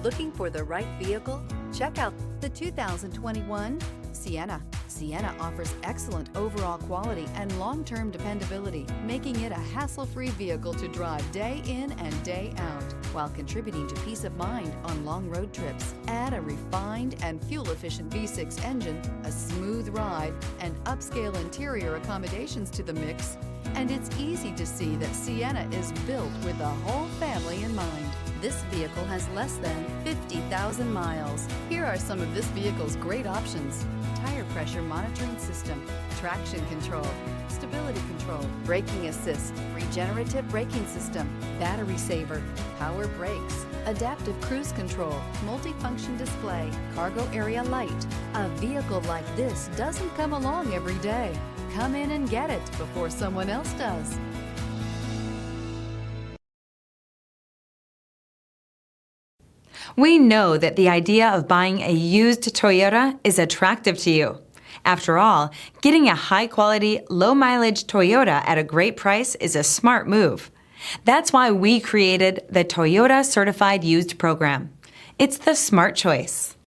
Looking for the right vehicle? Check out the 2021 Sienna. Sienna offers excellent overall quality and long-term dependability, making it a hassle-free vehicle to drive day in and day out, while contributing to peace of mind on long road trips. Add a refined and fuel-efficient V6 engine, a smooth ride, and upscale interior accommodations to the mix, and it's easy to see that Sienna is built with the whole family in mind. This vehicle has less than 50,000 miles. Here are some of this vehicle's great options: tire pressure monitoring system, traction control, stability control, braking assist, regenerative braking system, battery saver, power brakes, adaptive cruise control, multifunction display, cargo area light. A vehicle like this doesn't come along every day. Come in and get it before someone else does. We know that the idea of buying a used Toyota is attractive to you. After all, getting a high-quality, low-mileage Toyota at a great price is a smart move. That's why we created the Toyota Certified Used program. It's the smart choice.